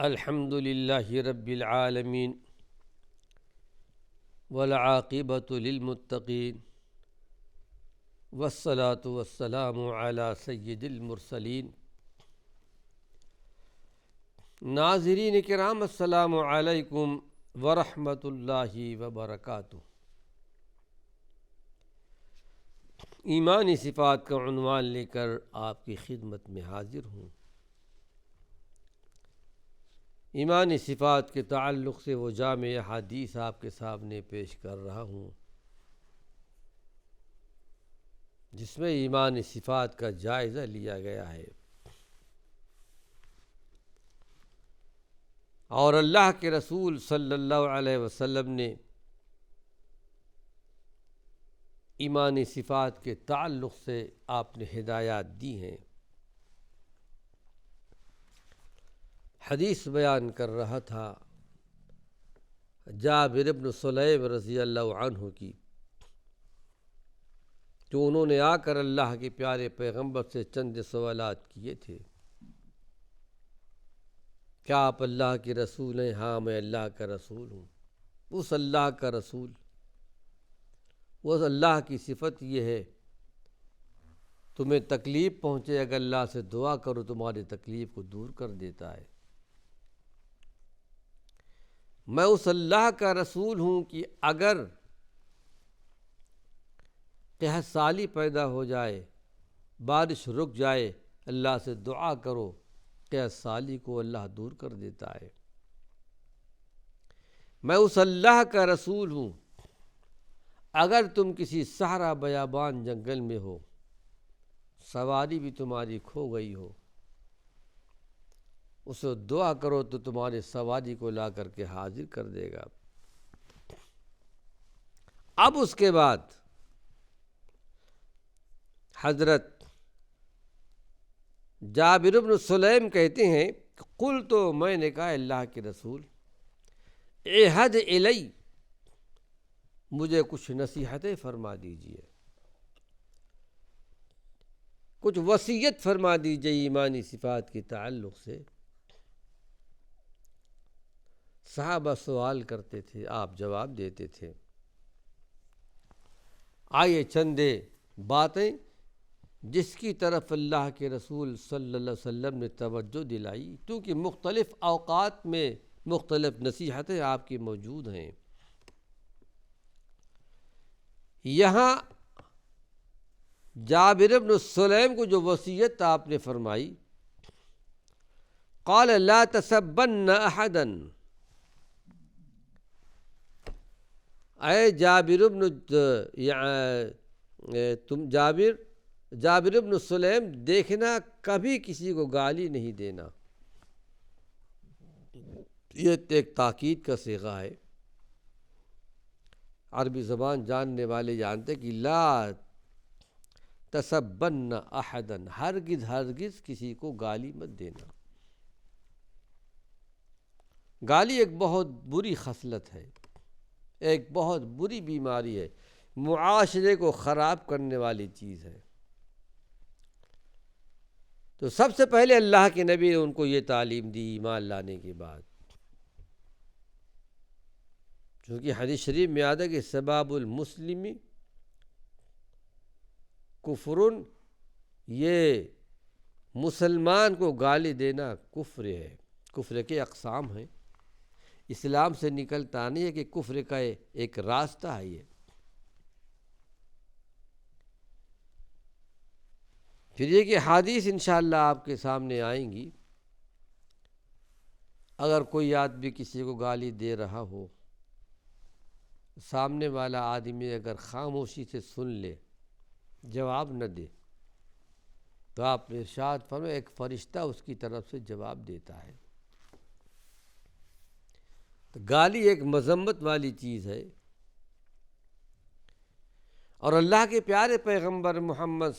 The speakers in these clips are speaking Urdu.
الحمد للہ رب العالمین والعاقبۃ للمتقین والصلاة والسلام علی سید المرسلین۔ ناظرین کرام السلام علیکم ورحمۃ اللہ وبرکاتہ۔ ایمانی صفات کا عنوان لے کر آپ کی خدمت میں حاضر ہوں۔ ایمانی صفات کے تعلق سے وہ جامع احادیث آپ کے سامنے پیش کر رہا ہوں جس میں ایمانی صفات کا جائزہ لیا گیا ہے، اور اللہ کے رسول صلی اللہ علیہ وسلم نے ایمانی صفات کے تعلق سے آپ نے ہدایات دی ہیں۔ حدیث بیان کر رہا تھا جابر بن سلیم رضی اللہ عنہ کی، جو انہوں نے آ کر اللہ کے پیارے پیغمبر سے چند سوالات کیے تھے۔ کیا آپ اللہ کے رسول ہیں؟ ہاں، میں اللہ کا رسول ہوں۔ اس اللہ کا رسول، وہ اللہ کی صفت یہ ہے، تمہیں تکلیف پہنچے اگر اللہ سے دعا کرو تمہاری تکلیف کو دور کر دیتا ہے۔ میں اس اللہ کا رسول ہوں کہ اگر قحط سالی پیدا ہو جائے، بارش رک جائے، اللہ سے دعا کرو، قحط سالی کو اللہ دور کر دیتا ہے۔ میں اس اللہ کا رسول ہوں، اگر تم کسی صحرا بیابان جنگل میں ہو، سواری بھی تمہاری کھو گئی ہو، اسے دعا کرو تو تمہاری سواری کو لا کر کے حاضر کر دے گا۔ اب اس کے بعد حضرت جابر بن سلیم کہتے ہیں کہ قل، تو میں نے کہا اللہ کے رسول، اعہد الی، مجھے کچھ نصیحتیں فرما دیجئے، کچھ وصیت فرما دیجئے ایمانی صفات کے تعلق سے۔ صحابہ سوال کرتے تھے، آپ جواب دیتے تھے۔ آئیے چندے باتیں جس کی طرف اللہ کے رسول صلی اللہ علیہ وسلم نے توجہ دلائی، کیونکہ مختلف اوقات میں مختلف نصیحتیں آپ کی موجود ہیں۔ یہاں جابر بن سلیم کو جو وصیت آپ نے فرمائی، قال لا تسبن احدا، اے جابر بن سلیم، دیکھنا کبھی کسی کو گالی نہیں دینا۔ یہ ایک تاکید کا صیغہ ہے۔ عربی زبان جاننے والے جانتے کہ لا تسبن احدا، ہرگز ہرگز کسی کو گالی مت دینا۔ گالی ایک بہت بری خصلت ہے، ایک بہت بری بیماری ہے، معاشرے کو خراب کرنے والی چیز ہے۔ تو سب سے پہلے اللہ کے نبی نے ان کو یہ تعلیم دی ایمان لانے کے بعد، چونکہ حدیث شریف میں آتا ہے کہ سباب المسلم کفر، یہ مسلمان کو گالی دینا کفر ہے۔ کفر کے اقسام ہیں، اسلام سے نکلتا نہیں ہے کہ کفر کا ایک راستہ ہے یہ۔ پھر یہ کہ حدیث انشاءاللہ آپ کے سامنے آئیں گی، اگر کوئی آدمی کسی کو گالی دے رہا ہو، سامنے والا آدمی اگر خاموشی سے سن لے، جواب نہ دے، تو آپ نے ارشاد فرمایا ایک فرشتہ اس کی طرف سے جواب دیتا ہے۔ تو گالی ایک مذمت والی چیز ہے، اور اللہ کے پیارے پیغمبر محمد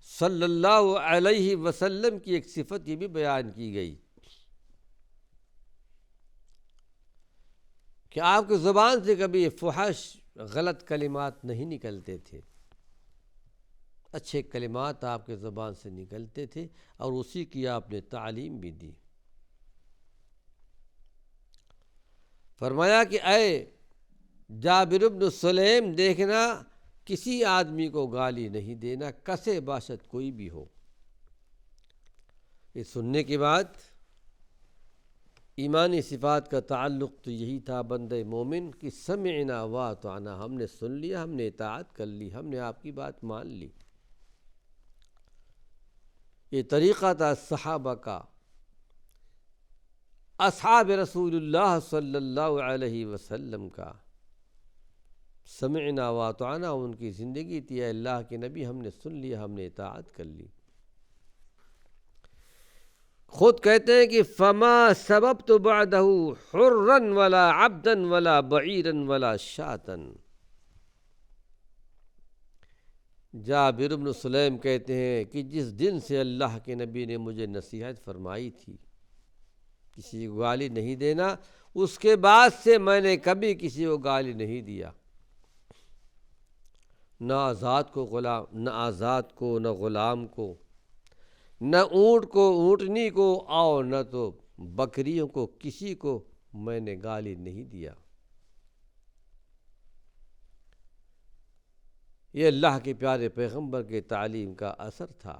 صلی اللہ علیہ وسلم کی ایک صفت یہ بھی بیان کی گئی کہ آپ کی زبان سے کبھی فحش غلط کلمات نہیں نکلتے تھے، اچھے کلمات آپ کے زبان سے نکلتے تھے، اور اسی کی آپ نے تعلیم بھی دی۔ فرمایا کہ اے جابر بن سلیم، دیکھنا کسی آدمی کو گالی نہیں دینا، کسے باشد کوئی بھی ہو۔ یہ سننے کے بعد ایمانی صفات کا تعلق تو یہی تھا بندے مومن کی، سمعنا واطعنا، ہم نے سن لیا، ہم نے اطاعت کر لی، ہم نے آپ کی بات مان لی۔ یہ طریقہ تھا صحابہ کا، اصحاب رسول اللہ صلی اللہ علیہ وسلم کا۔ سمعنا واطعنا ان کی زندگی تھی، اے اللہ کے نبی ہم نے سن لیا، ہم نے اطاعت کر لی۔ خود کہتے ہیں کہ فما سببت بعدہ حرا ولا عبدا ولا بعیرا ولا شاتا۔ جابر بن سلیم کہتے ہیں کہ جس دن سے اللہ کے نبی نے مجھے نصیحت فرمائی تھی کسی کو گالی نہیں دینا، اس کے بعد سے میں نے کبھی کسی کو گالی نہیں دیا، نہ آزاد کو نہ غلام کو، نہ اونٹ کو اونٹنی کو، اور نہ تو بکریوں کو، کسی کو میں نے گالی نہیں دیا۔ یہ اللہ کے پیارے پیغمبر کے تعلیم کا اثر تھا۔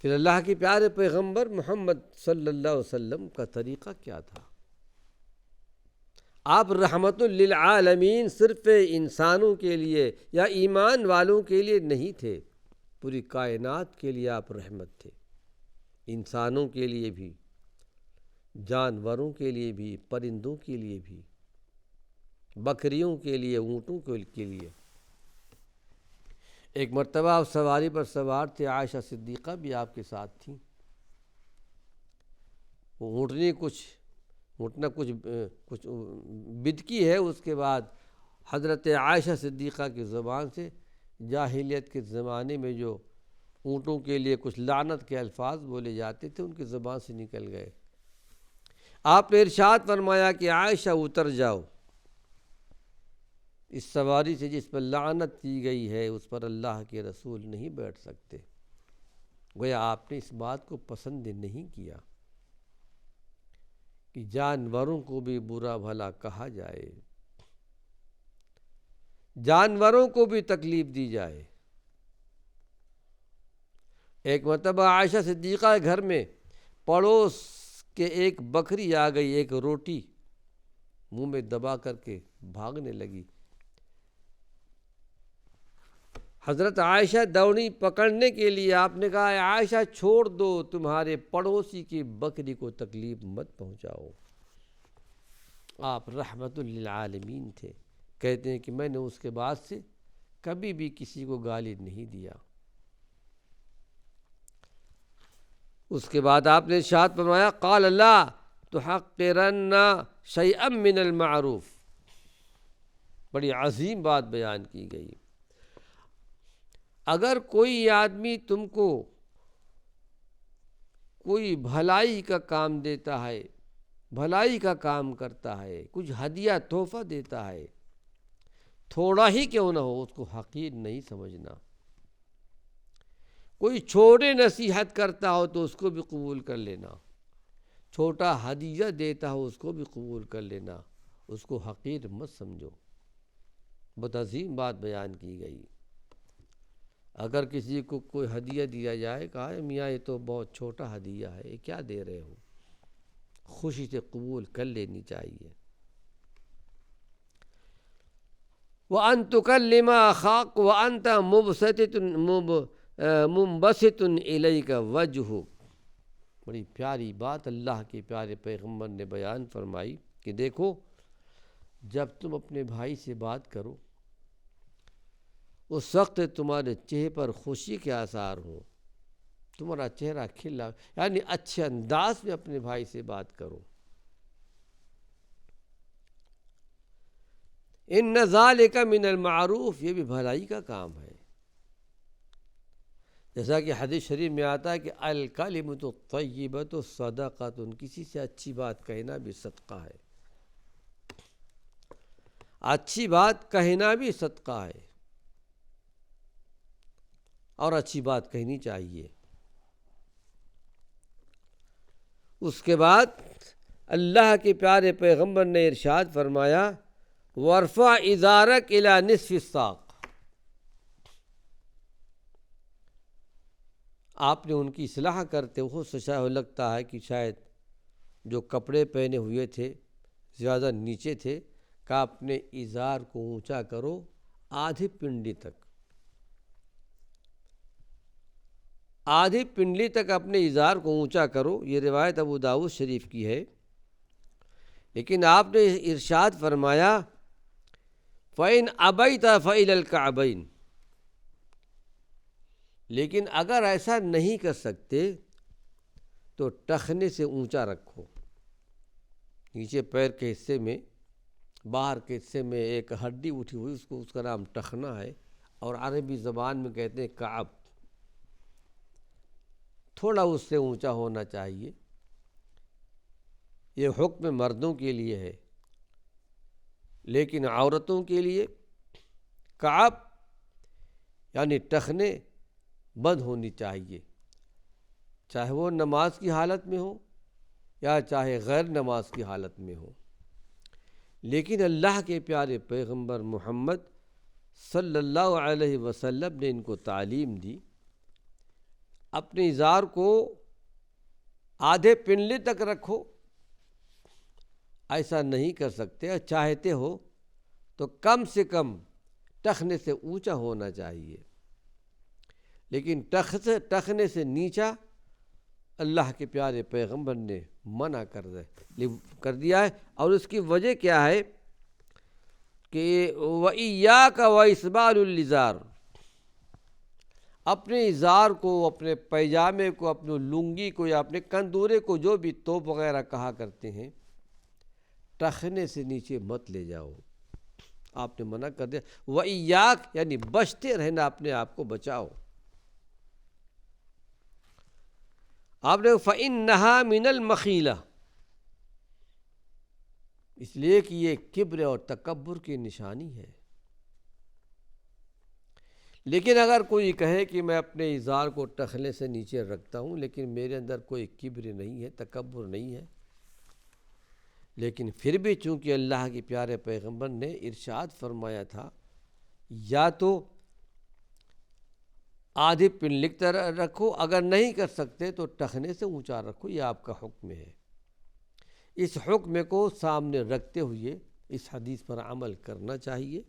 پھر اللہ کے پیارے پیغمبر محمد صلی اللہ علیہ وسلم کا طریقہ کیا تھا؟ آپ رحمت للعالمین صرف انسانوں کے لیے یا ایمان والوں کے لیے نہیں تھے، پوری کائنات کے لیے آپ رحمت تھے، انسانوں کے لیے بھی، جانوروں کے لیے بھی، پرندوں کے لیے بھی، بکریوں کے لیے، اونٹوں کے لیے۔ ایک مرتبہ آپ سواری پر سوار تھے، عائشہ صدیقہ بھی آپ کے ساتھ تھیں۔ وہ اونٹنا کچھ بدکی ہے، اس کے بعد حضرت عائشہ صدیقہ کی زبان سے جاہلیت کے زمانے میں جو اونٹوں کے لیے کچھ لعنت کے الفاظ بولے جاتے تھے، ان کی زبان سے نکل گئے۔ آپ نے ارشاد فرمایا کہ عائشہ اتر جاؤ، اس سواری سے جس پر لعنت کی گئی ہے اس پر اللہ کے رسول نہیں بیٹھ سکتے۔ گویا آپ نے اس بات کو پسند نہیں کیا کہ جانوروں کو بھی برا بھلا کہا جائے، جانوروں کو بھی تکلیف دی جائے۔ ایک مرتبہ عائشہ صدیقہ کے گھر میں پڑوس کے ایک بکری آ گئی، ایک روٹی منہ میں دبا کر کے بھاگنے لگی۔ حضرت عائشہ دوڑی پکڑنے کے لیے، آپ نے کہا عائشہ چھوڑ دو، تمہارے پڑوسی کی بکری کو تکلیف مت پہنچاؤ۔ آپ رحمت للعالمین تھے، کہتے ہیں کہ میں نے اس کے بعد سے کبھی بھی کسی کو گالی نہیں دیا۔ اس کے بعد آپ نے ارشاد فرمایا قال لا تحقرن شیئا من المعروف، بڑی عظیم بات بیان کی گئی۔ اگر کوئی آدمی تم کو کوئی بھلائی کا کام دیتا ہے، بھلائی کا کام کرتا ہے، کچھ ہدیہ تحفہ دیتا ہے، تھوڑا ہی کیوں نہ ہو، اس کو حقیر نہیں سمجھنا۔ کوئی چھوٹے نصیحت کرتا ہو تو اس کو بھی قبول کر لینا، چھوٹا ہدیہ دیتا ہو اس کو بھی قبول کر لینا، اس کو حقیر مت سمجھو۔ بہت عظیم بات بیان کی گئی۔ اگر کسی کو کوئی ہدیہ دیا جائے، کہا میاں یہ تو بہت چھوٹا ہدیہ ہے، یہ کیا دے رہے ہو، خوشی سے قبول کر لینی چاہیے۔ وَأَن تُكَلِّمَ أَخَاكَ وَأَنْتَ مُنبَسِطٌ إِلَيْكَ وَجْهُكَ، بڑی پیاری بات اللہ کے پیارے پیغمبر نے بیان فرمائی کہ دیکھو، جب تم اپنے بھائی سے بات کرو اس وقت تمہارے چہرے پر خوشی کے آثار ہوں، تمہارا چہرہ کھلا، یعنی اچھے انداز میں اپنے بھائی سے بات کرو۔ ان ذالک من المعروف، یہ بھی بھلائی کا کام ہے۔ جیسا کہ حدیث شریف میں آتا ہے کہ الکلمۃ الطیبۃ صدقۃ، کسی سے اچھی بات کہنا بھی صدقہ ہے، اچھی بات کہنا بھی صدقہ ہے، اور اچھی بات کہنی چاہیے۔ اس کے بعد اللہ کے پیارے پیغمبر نے ارشاد فرمایا ورفع ازارک الی نصف الساق. آپ نے ان کی اصلاح کرتے ہو سوچا ہو لگتا ہے کہ شاید جو کپڑے پہنے ہوئے تھے زیادہ نیچے تھے، کہ اپنے ازار کو اونچا کرو آدھی پنڈلی تک، آدھی پنڈلی تک اپنے ازار کو اونچا کرو. یہ روایت ابو داؤد شریف کی ہے. لیکن آپ نے ارشاد فرمایا فَإِنْ أَبَيْتَ فَإِلَى الْكَعْبَيْنِ، لیکن اگر ایسا نہیں کر سکتے تو ٹخنے سے اونچا رکھو. نیچے پیر کے حصے میں، باہر کے حصے میں ایک ہڈی اٹھی ہوئی، اس کا نام ٹخنا ہے، اور عربی زبان میں کہتے ہیں کعب. تھوڑا اس سے اونچا ہونا چاہیے. یہ حکم مردوں کے لیے ہے، لیکن عورتوں کے لیے کعب یعنی ٹخنے بند ہونی چاہیے، چاہے وہ نماز کی حالت میں ہو یا چاہے غیر نماز کی حالت میں ہو. لیکن اللہ کے پیارے پیغمبر محمد صلی اللہ علیہ وسلم نے ان کو تعلیم دی اپنے ازار کو آدھے پنڈلی تک رکھو. ایسا نہیں کر سکتے، چاہتے ہو تو کم سے کم ٹخنے سے اونچا ہونا چاہیے، لیکن ٹخنے سے نیچا اللہ کے پیارے پیغمبر نے منع کر دیا ہے. اور اس کی وجہ کیا ہے کہ وَإِيَّاكَ وَإِسْبَالُ الْإِزَارِ، اپنے ازار کو، اپنے پیجامے کو، اپنے لنگی کو یا اپنے کندورے کو، جو بھی توپ وغیرہ کہا کرتے ہیں، ٹخنے سے نیچے مت لے جاؤ. آپ نے منع کر دیا. وَإِيَّاكَ یعنی بچتے رہنا، اپنے آپ کو بچاؤ. آپ نے فَإِنَّهَا مِنَ الْمَخِيلَةِ، اس لیے کہ یہ کبر اور تکبر کی نشانی ہے. لیکن اگر کوئی کہے کہ میں اپنے ازار کو ٹخنے سے نیچے رکھتا ہوں لیکن میرے اندر کوئی کبر نہیں ہے، تکبر نہیں ہے، لیکن پھر بھی چونکہ اللہ کے پیارے پیغمبر نے ارشاد فرمایا تھا یا تو آدھی پنڈلی تک رکھو، اگر نہیں کر سکتے تو ٹخنے سے اونچا رکھو، یہ آپ کا حکم ہے. اس حکم کو سامنے رکھتے ہوئے اس حدیث پر عمل کرنا چاہیے،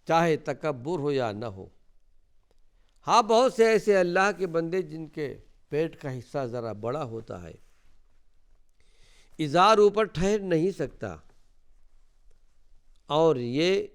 چاہے تکبر ہو یا نہ ہو. ہاں، بہت سے ایسے اللہ کے بندے جن کے پیٹ کا حصہ ذرا بڑا ہوتا ہے، ازار اوپر ٹھہر نہیں سکتا، اور یہ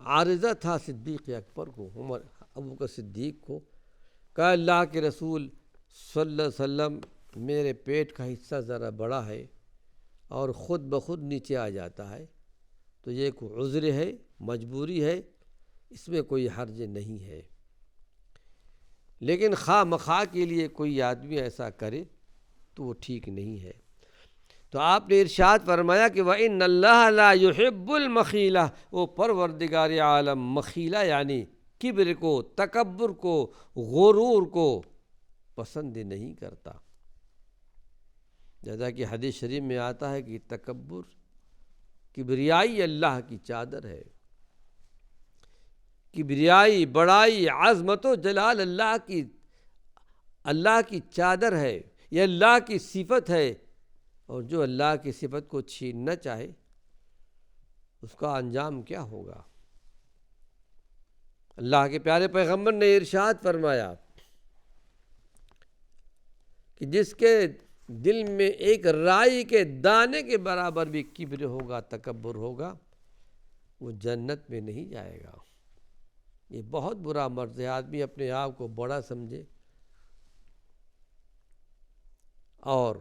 عارضہ تھا صدیق اکبر کو، عمر ابو بکر صدیق کو، کہا اللہ کے رسول صلی اللہ علیہ وسلم میرے پیٹ کا حصہ ذرا بڑا ہے اور خود بخود نیچے آ جاتا ہے، تو یہ کوئی عذر ہے، مجبوری ہے، اس میں کوئی حرج نہیں ہے. لیکن خواہ مخواہ کے لیے کوئی آدمی ایسا کرے تو وہ ٹھیک نہیں ہے. تو آپ نے ارشاد فرمایا کہ وَإِنَّ اللَّهَ لَا يُحِبُّ الْمَخِيلَةَ، وہ پروردگار عالم مخیلہ یعنی کبر کو، تکبر کو، غرور کو پسند نہیں کرتا. جیسا کہ حدیث شریف میں آتا ہے کہ تکبر، کبریائی اللہ کی چادر ہے. کبریائی، بڑائی، عظمت و جلال اللہ کی چادر ہے، یہ اللہ کی صفت ہے. اور جو اللہ کی صفت کو چھیننا چاہے اس کا انجام کیا ہوگا؟ اللہ کے پیارے پیغمبر نے ارشاد فرمایا کہ جس کے دل میں ایک رائی کے دانے کے برابر بھی کبر ہوگا، تکبر ہوگا، وہ جنت میں نہیں جائے گا. یہ بہت برا مرض ہے، آدمی اپنے آپ کو بڑا سمجھے اور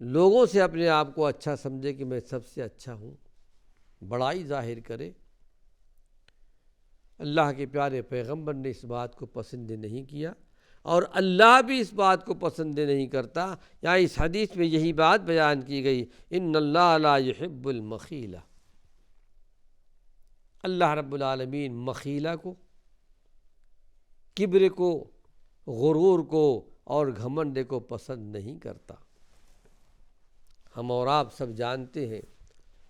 لوگوں سے اپنے آپ کو اچھا سمجھے کہ میں سب سے اچھا ہوں، بڑائی ظاہر کرے. اللہ کے پیارے پیغمبر نے اس بات کو پسند نہیں کیا، اور اللہ بھی اس بات کو پسند نہیں کرتا. یا اس حدیث میں یہی بات بیان کی گئی، ان اللہ لا يحب المخیلہ. اللہ رب العالمین مخیلہ کو، کبر کو، غرور کو، اور گھمنڈ کو پسند نہیں کرتا۔ ہم اور آپ سب جانتے ہیں،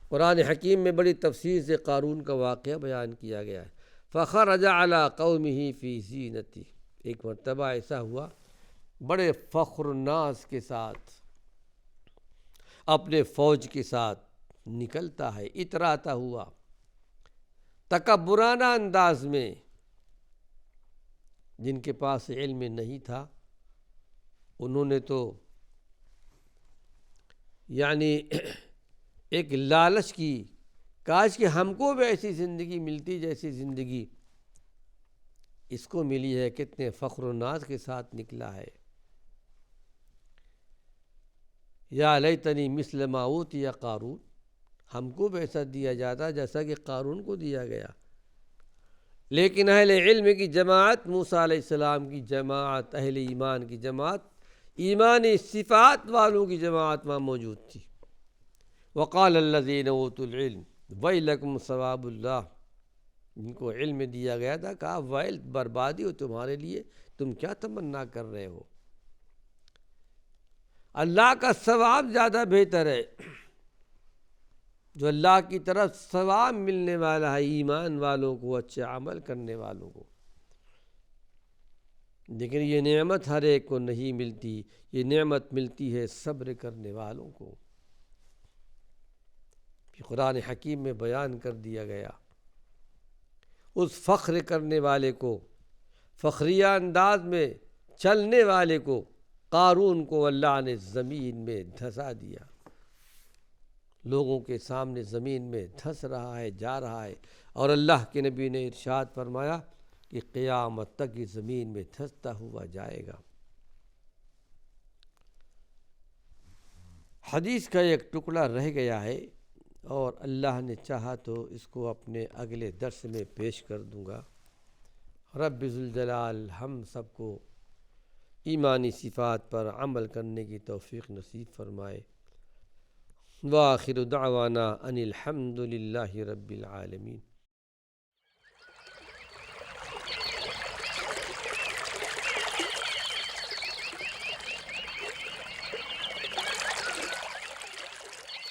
قرآن حکیم میں بڑی تفصیل سے قارون کا واقعہ بیان کیا گیا ہے۔ فخرج علی قومہ فی زینتہ، ایک مرتبہ ایسا ہوا بڑے فخر و ناز کے ساتھ اپنے فوج کے ساتھ نکلتا ہے، اتراتا ہوا تکبرانہ انداز میں۔ جن کے پاس علم نہیں تھا انہوں نے تو یعنی ایک لالچ کی، کاش کہ ہم کو بھی ایسی زندگی ملتی جیسی زندگی اس کو ملی ہے، کتنے فخر و ناز کے ساتھ نکلا ہے۔ یا لیتنی مثل ما اوتی قارون، ہم کو بھی ایسا دیا جاتا جیسا کہ قارون کو دیا گیا۔ لیکن اہل علم کی جماعت، موسیٰ علیہ السلام کی جماعت، اہل ایمان کی جماعت، ایمانی صفات والوں کی جماعت وہاں موجود تھی۔ وقال الذین اوتوا العلم ویلکم ثواب اللہ، جن کو علم دیا گیا تھا کہا ویل، بربادی ہو تمہارے لیے، تم کیا تمنا کر رہے ہو؟ اللہ کا ثواب زیادہ بہتر ہے، جو اللہ کی طرف ثواب ملنے والا ہے ایمان والوں کو، اچھے عمل کرنے والوں کو۔ لیکن یہ نعمت ہر ایک کو نہیں ملتی، یہ نعمت ملتی ہے صبر کرنے والوں کو۔ قرآن حکیم میں بیان کر دیا گیا، اس فخر کرنے والے کو، فخریہ انداز میں چلنے والے کو، قارون کو اللہ نے زمین میں دھسا دیا، لوگوں کے سامنے زمین میں دھس رہا ہے، جا رہا ہے، اور اللہ کے نبی نے ارشاد فرمایا کہ قیامت تک یہ زمین میں دھستا ہوا جائے گا۔ حدیث کا ایک ٹکڑا رہ گیا ہے اور اللہ نے چاہا تو اس کو اپنے اگلے درس میں پیش کر دوں گا۔ رب ذوالجلال ہم سب کو ایمانی صفات پر عمل کرنے کی توفیق نصیب فرمائے۔ وآخر دعوانا ان الحمد للہ رب العالمین۔